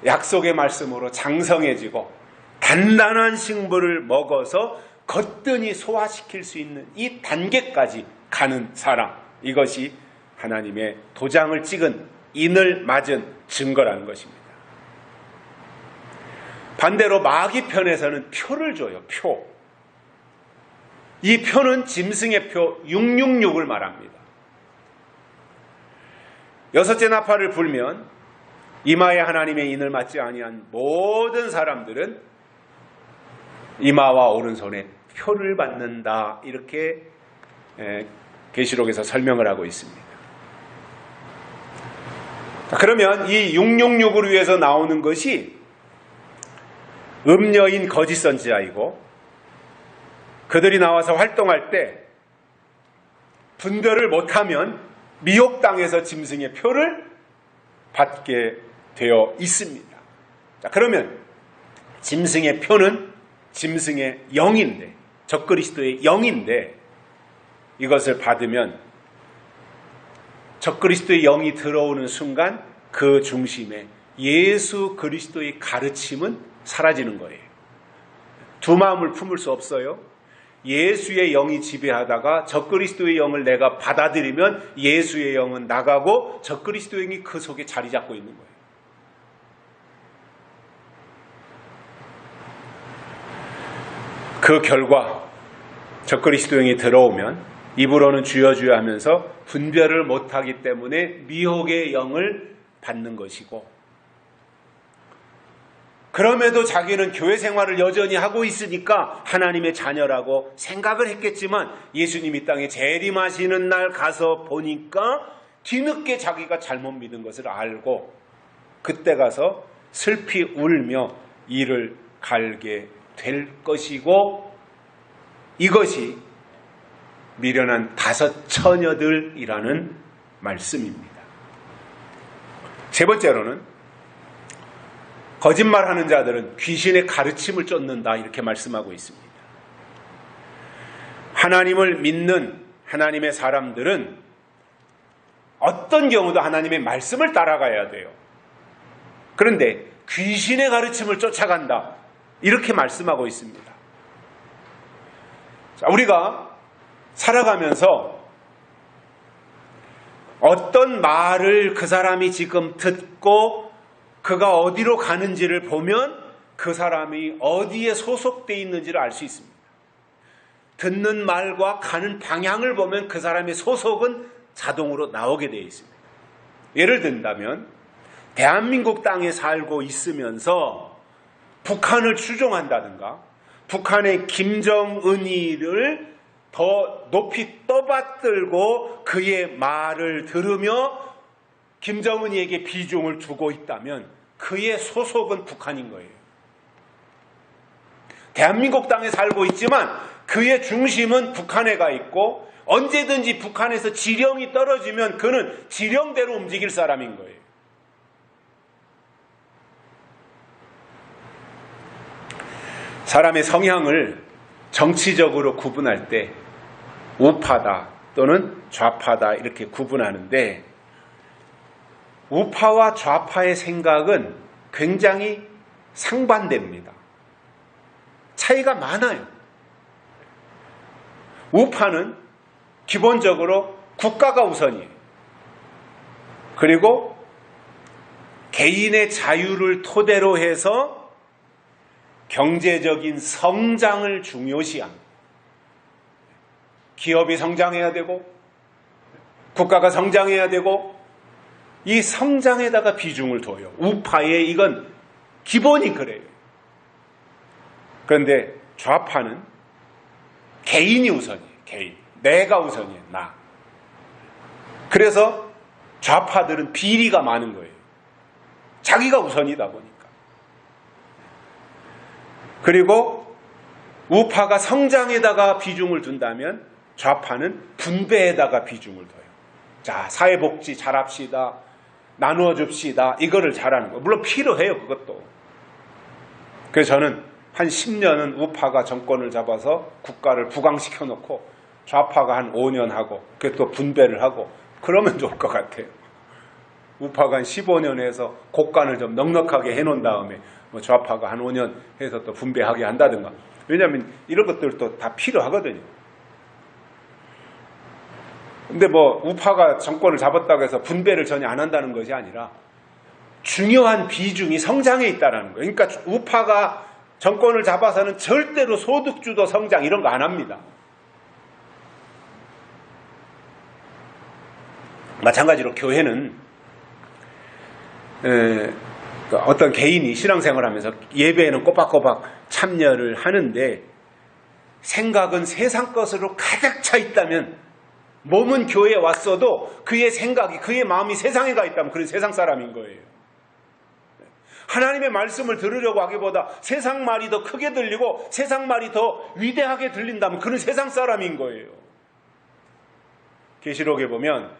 [SPEAKER 1] 약속의 말씀으로 장성해지고 단단한 식물을 먹어서 거뜬히 소화시킬 수 있는 이 단계까지 가는 사람, 이것이 하나님의 도장을 찍은 인을 맞은 증거라는 것입니다. 반대로 마귀 편에서는 표를 줘요. 표. 이 표는 짐승의 표 666을 말합니다. 여섯째 나팔을 불면 이마에 하나님의 인을 맞지 아니한 모든 사람들은 이마와 오른손에 표를 받는다. 이렇게 계시록에서 설명을 하고 있습니다. 그러면 이 666을 위해서 나오는 것이 음녀인 거짓 선지자이고, 그들이 나와서 활동할 때 분별을 못하면 미혹당해서 짐승의 표를 받게 되어 있습니다. 자, 그러면 짐승의 표는 짐승의 영인데, 적그리스도의 영인데, 이것을 받으면 적그리스도의 영이 들어오는 순간 그 중심에 예수 그리스도의 가르침은 사라지는 거예요. 두 마음을 품을 수 없어요. 예수의 영이 지배하다가 적그리스도의 영을 내가 받아들이면 예수의 영은 나가고 적그리스도의 영이 그 속에 자리 잡고 있는 거예요. 그 결과 적그리스도 영이 들어오면 입으로는 주여 주여 하면서 분별을 못하기 때문에 미혹의 영을 받는 것이고, 그럼에도 자기는 교회 생활을 여전히 하고 있으니까 하나님의 자녀라고 생각을 했겠지만, 예수님이 땅에 재림하시는 날 가서 보니까 뒤늦게 자기가 잘못 믿은 것을 알고 그때 가서 슬피 울며 이를 갈게 될 것이고, 이것이 미련한 5 처녀들이라는 말씀입니다. 세 번째로는 거짓말하는 자들은 귀신의 가르침을 쫓는다 이렇게 말씀하고 있습니다. 하나님을 믿는 하나님의 사람들은 어떤 경우도 하나님의 말씀을 따라가야 돼요. 그런데 귀신의 가르침을 쫓아간다 이렇게 말씀하고 있습니다. 자, 우리가 살아가면서 어떤 말을 그 사람이 지금 듣고 그가 어디로 가는지를 보면 그 사람이 어디에 소속되어 있는지를 알 수 있습니다. 듣는 말과 가는 방향을 보면 그 사람의 소속은 자동으로 나오게 되어 있습니다. 예를 든다면 대한민국 땅에 살고 있으면서 북한을 추종한다든가 북한의 김정은이를 더 높이 떠받들고 그의 말을 들으며 김정은이에게 비중을 두고 있다면 그의 소속은 북한인 거예요. 대한민국 땅에 살고 있지만 그의 중심은 북한에 가 있고 언제든지 북한에서 지령이 떨어지면 그는 지령대로 움직일 사람인 거예요. 사람의 성향을 정치적으로 구분할 때 우파다 또는 좌파다 이렇게 구분하는데 우파와 좌파의 생각은 굉장히 상반됩니다. 차이가 많아요. 우파는 기본적으로 국가가 우선이에요. 그리고 개인의 자유를 토대로 해서 경제적인 성장을 중요시합니다. 기업이 성장해야 되고 국가가 성장해야 되고 이 성장에다가 비중을 둬요. 우파의 이건 기본이 그래요. 그런데 좌파는 개인이 우선이에요. 개인. 내가 우선이에요. 나. 그래서 좌파들은 비리가 많은 거예요. 자기가 우선이다 보니까. 그리고 우파가 성장에다가 비중을 둔다면 좌파는 분배에다가 비중을 둬요. 자, 사회복지 잘합시다. 나누어 줍시다. 이거를 잘하는 거. 물론 필요해요. 그것도. 그래서 저는 한 10년은 우파가 정권을 잡아서 국가를 부강시켜 놓고 좌파가 한 5년 하고 그게 또 분배를 하고 그러면 좋을 것 같아요. 우파가 한 15년 해서 곡간을 좀 넉넉하게 해놓은 다음에 뭐 좌파가 한 5년 해서 또 분배하게 한다든가. 왜냐하면 이런 것들도 다 필요하거든요. 근데 뭐 우파가 정권을 잡았다고 해서 분배를 전혀 안 한다는 것이 아니라 중요한 비중이 성장에 있다는 거예요. 그러니까 우파가 정권을 잡아서는 절대로 소득주도 성장 이런 거 안 합니다. 마찬가지로 교회는 어떤 개인이 신앙생활을 하면서 예배에는 꼬박꼬박 참여를 하는데 생각은 세상 것으로 가득 차 있다면 몸은 교회에 왔어도 그의 생각이 그의 마음이 세상에 가 있다면 그는 세상 사람인 거예요. 하나님의 말씀을 들으려고 하기보다 세상 말이 더 크게 들리고 세상 말이 더 위대하게 들린다면 그는 세상 사람인 거예요. 계시록에 보면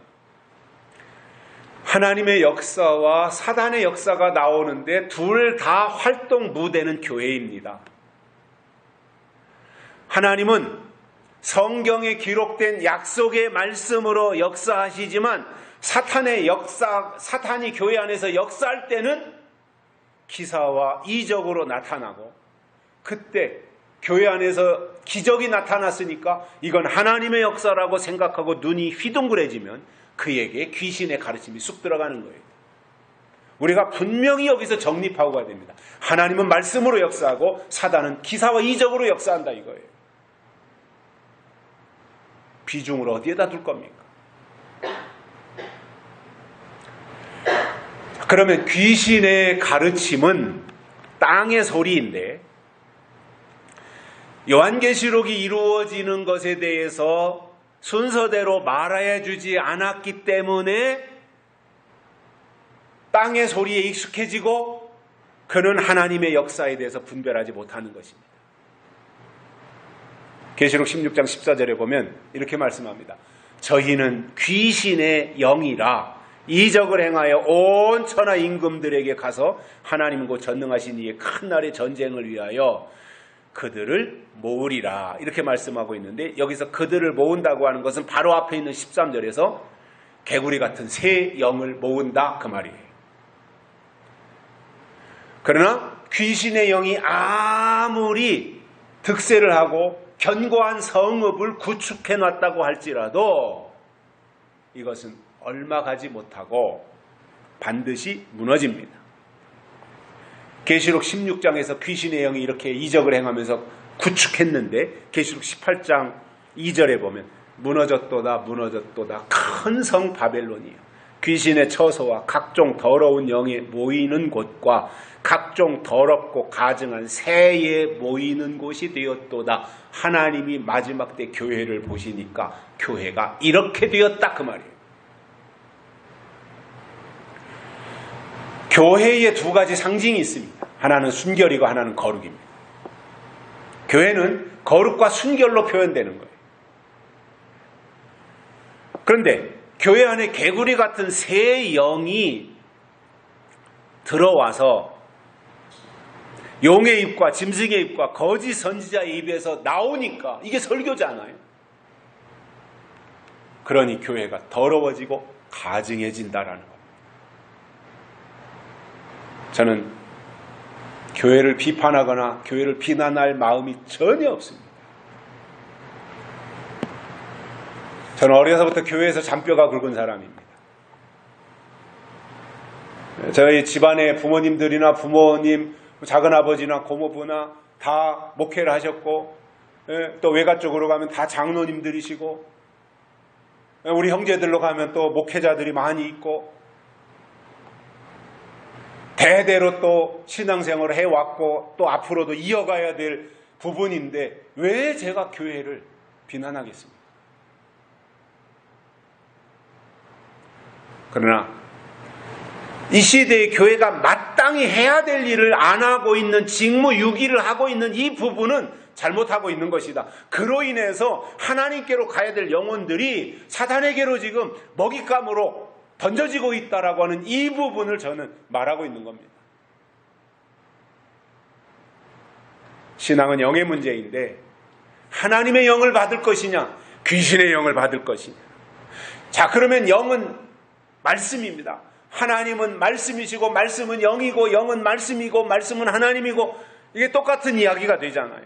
[SPEAKER 1] 하나님의 역사와 사단의 역사가 나오는데 둘 다 활동 무대는 교회입니다. 하나님은 성경에 기록된 약속의 말씀으로 역사하시지만 사탄이 교회 안에서 역사할 때는 기사와 이적으로 나타나고 그때 교회 안에서 기적이 나타났으니까 이건 하나님의 역사라고 생각하고 눈이 휘둥그레지면 그에게 귀신의 가르침이 쑥 들어가는 거예요. 우리가 분명히 여기서 정립하고 가야 됩니다. 하나님은 말씀으로 역사하고 사단은 기사와 이적으로 역사한다 이거예요. 비중을 어디에다 둘 겁니까? 그러면 귀신의 가르침은 땅의 소리인데 요한계시록이 이루어지는 것에 대해서 순서대로 말해 주지 않았기 때문에 땅의 소리에 익숙해지고 그는 하나님의 역사에 대해서 분별하지 못하는 것입니다. 계시록 16장 14절에 보면 이렇게 말씀합니다. 저희는 귀신의 영이라 이적을 행하여 온 천하 임금들에게 가서 하나님 곧 전능하신 이의 큰 날의 전쟁을 위하여 그들을 모으리라 이렇게 말씀하고 있는데, 여기서 그들을 모은다고 하는 것은 바로 앞에 있는 13절에서 개구리 같은 새 영을 모은다 그 말이에요. 그러나 귀신의 영이 아무리 득세를 하고 견고한 성읍을 구축해 놨다고 할지라도 이것은 얼마 가지 못하고 반드시 무너집니다. 계시록 16장에서 귀신의 영이 이렇게 이적을 행하면서 구축했는데 계시록 18장 2절에 보면 무너졌도다 무너졌도다 큰 성 바벨론이요, 귀신의 처소와 각종 더러운 영에 모이는 곳과 각종 더럽고 가증한 새에 모이는 곳이 되었도다. 하나님이 마지막 때 교회를 보시니까 교회가 이렇게 되었다 그 말이에요. 교회에 두 가지 상징이 있습니다. 하나는 순결이고 하나는 거룩입니다. 교회는 거룩과 순결로 표현되는 거예요. 그런데 교회 안에 개구리 같은 새 영이 들어와서 용의 입과 짐승의 입과 거짓 선지자의 입에서 나오니까 이게 설교잖아요. 그러니 교회가 더러워지고 가증해진다라는 겁니다. 저는 교회를 비판하거나 교회를 비난할 마음이 전혀 없습니다. 저는 어려서부터 교회에서 잔뼈가 굵은 사람입니다. 저희 집안의 부모님들이나 부모님, 작은아버지나 고모부나 다 목회를 하셨고, 또 외가 쪽으로 가면 다 장로님들이시고, 우리 형제들로 가면 또 목회자들이 많이 있고, 대대로 또 신앙생활을 해왔고 또 앞으로도 이어가야 될 부분인데 왜 제가 교회를 비난하겠습니까? 그러나 이 시대의 교회가 마땅히 해야 될 일을 안 하고 있는, 직무유기를 하고 있는 이 부분은 잘못하고 있는 것이다. 그로 인해서 하나님께로 가야 될 영혼들이 사단에게로 지금 먹잇감으로 던져지고 있다라고 하는 이 부분을 저는 말하고 있는 겁니다. 신앙은 영의 문제인데 하나님의 영을 받을 것이냐 귀신의 영을 받을 것이냐. 자, 그러면 영은 말씀입니다. 하나님은 말씀이시고 말씀은 영이고 영은 말씀이고 말씀은 하나님이고 이게 똑같은 이야기가 되잖아요.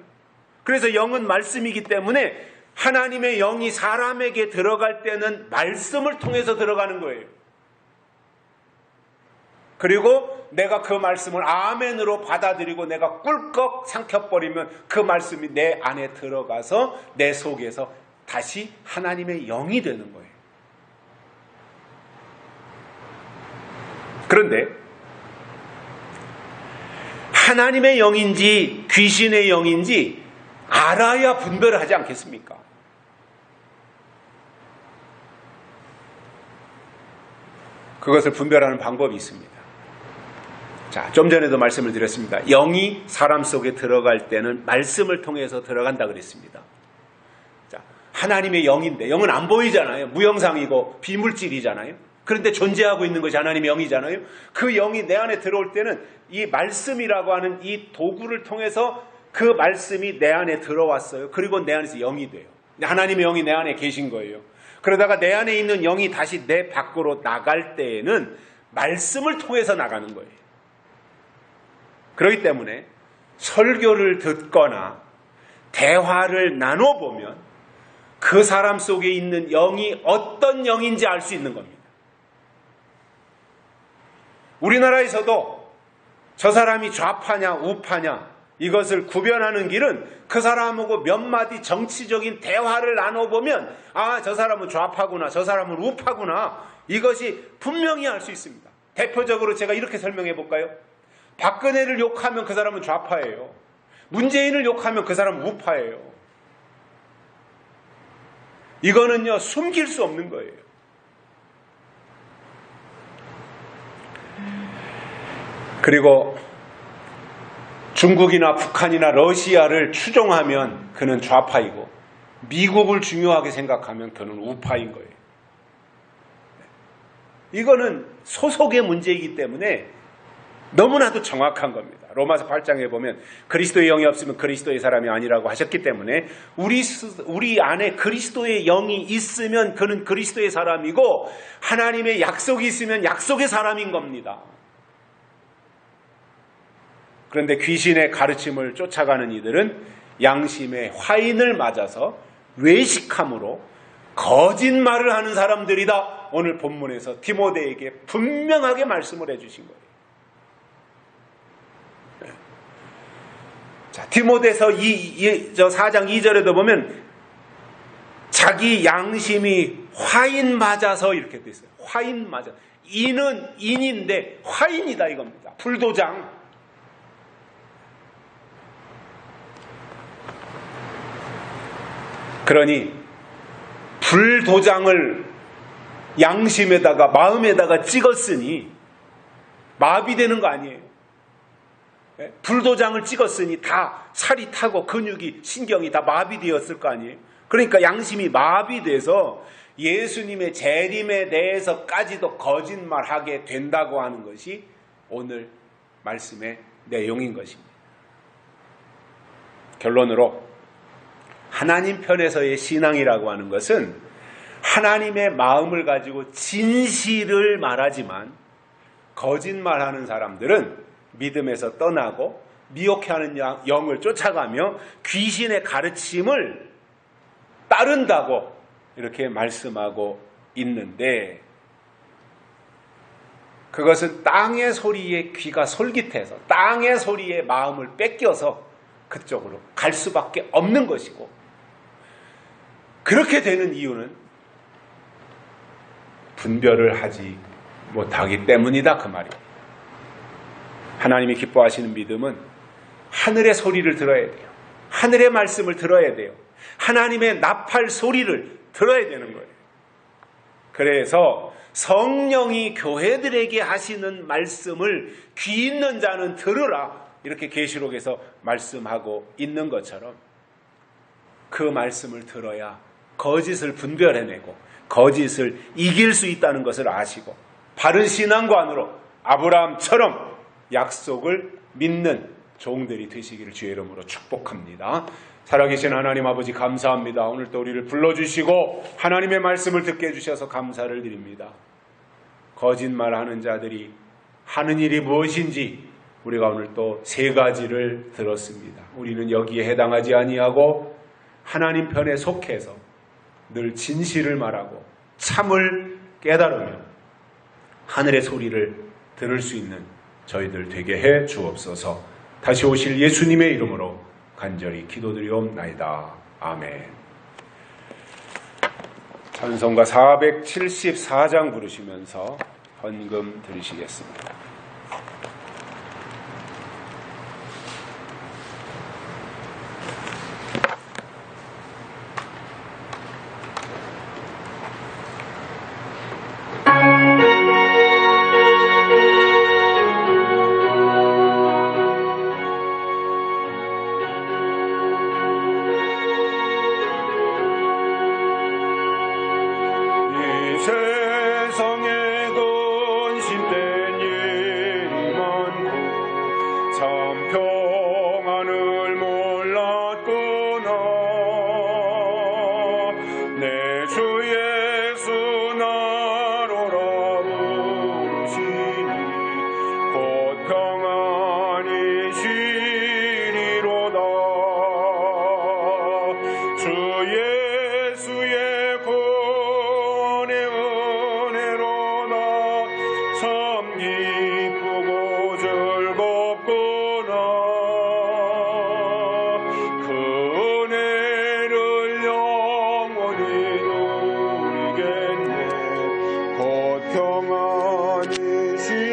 [SPEAKER 1] 그래서 영은 말씀이기 때문에 하나님의 영이 사람에게 들어갈 때는 말씀을 통해서 들어가는 거예요. 그리고 내가 그 말씀을 아멘으로 받아들이고 내가 꿀꺽 삼켜버리면 그 말씀이 내 안에 들어가서 내 속에서 다시 하나님의 영이 되는 거예요. 그런데 하나님의 영인지 귀신의 영인지 알아야 분별을 하지 않겠습니까? 그것을 분별하는 방법이 있습니다. 자, 좀 전에도 말씀을 드렸습니다. 영이 사람 속에 들어갈 때는 말씀을 통해서 들어간다 그랬습니다. 자, 하나님의 영인데 영은 안 보이잖아요. 무형상이고 비물질이잖아요. 그런데 존재하고 있는 것이 하나님의 영이잖아요. 그 영이 내 안에 들어올 때는 이 말씀이라고 하는 이 도구를 통해서 그 말씀이 내 안에 들어왔어요. 그리고 내 안에서 영이 돼요. 하나님의 영이 내 안에 계신 거예요. 그러다가 내 안에 있는 영이 다시 내 밖으로 나갈 때에는 말씀을 통해서 나가는 거예요. 그렇기 때문에 설교를 듣거나 대화를 나눠보면 그 사람 속에 있는 영이 어떤 영인지 알 수 있는 겁니다. 우리나라에서도 저 사람이 좌파냐 우파냐 이것을 구별하는 길은 그 사람하고 몇 마디 정치적인 대화를 나눠보면 아, 저 사람은 좌파구나, 저 사람은 우파구나, 이것이 분명히 알 수 있습니다. 대표적으로 제가 이렇게 설명해 볼까요? 박근혜를 욕하면 그 사람은 좌파예요. 문재인을 욕하면 그 사람은 우파예요. 이거는요, 숨길 수 없는 거예요. 그리고 중국이나 북한이나 러시아를 추종하면 그는 좌파이고 미국을 중요하게 생각하면 그는 우파인 거예요. 이거는 소속의 문제이기 때문에 너무나도 정확한 겁니다. 로마서 8장에 보면 그리스도의 영이 없으면 그리스도의 사람이 아니라고 하셨기 때문에 우리 안에 그리스도의 영이 있으면 그는 그리스도의 사람이고 하나님의 약속이 있으면 약속의 사람인 겁니다. 그런데 귀신의 가르침을 쫓아가는 이들은 양심의 화인을 맞아서 외식함으로 거짓말을 하는 사람들이다. 오늘 본문에서 디모데에게 분명하게 말씀을 해주신 거예요. 자, 디모데서 4장 2절에도 보면 자기 양심이 화인 맞아서 이렇게 돼 있어요. 화인 맞아. 인은 인인데 화인이다 이겁니다. 불도장. 그러니 불도장을 양심에다가 마음에다가 찍었으니 마비되는 거 아니에요. 불도장을 찍었으니 다 살이 타고 근육이 신경이 다 마비되었을 거 아니에요. 그러니까 양심이 마비돼서 예수님의 재림에 대해서까지도 거짓말하게 된다고 하는 것이 오늘 말씀의 내용인 것입니다. 결론으로 하나님 편에서의 신앙이라고 하는 것은 하나님의 마음을 가지고 진실을 말하지만 거짓말하는 사람들은 믿음에서 떠나고 미혹해하는 영을 쫓아가며 귀신의 가르침을 따른다고 이렇게 말씀하고 있는데 그것은 땅의 소리에 귀가 솔깃해서 땅의 소리에 마음을 뺏겨서 그쪽으로 갈 수밖에 없는 것이고 그렇게 되는 이유는 분별을 하지 못하기 때문이다 그 말이에요. 하나님이 기뻐하시는 믿음은 하늘의 소리를 들어야 돼요. 하늘의 말씀을 들어야 돼요. 하나님의 나팔 소리를 들어야 되는 거예요. 그래서 성령이 교회들에게 하시는 말씀을 귀 있는 자는 들으라 이렇게 계시록에서 말씀하고 있는 것처럼 그 말씀을 들어야 거짓을 분별해내고 거짓을 이길 수 있다는 것을 아시고 바른 신앙관으로 아브라함처럼 약속을 믿는 종들이 되시기를 주의 이름으로 축복합니다. 살아계신 하나님 아버지 감사합니다. 오늘 또 우리를 불러주시고 하나님의 말씀을 듣게 해주셔서 감사를 드립니다. 거짓말하는 자들이 하는 일이 무엇인지 우리가 오늘 또 3가지를 들었습니다. 우리는 여기에 해당하지 아니하고 하나님 편에 속해서 늘 진실을 말하고 참을 깨달으며 하늘의 소리를 들을 수 있는 저희들 되게 해 주옵소서. 다시 오실 예수님의 이름으로 간절히 기도드리옵나이다. 아멘. 찬송가 474장 부르시면서 헌금 드리시겠습니다. 평안히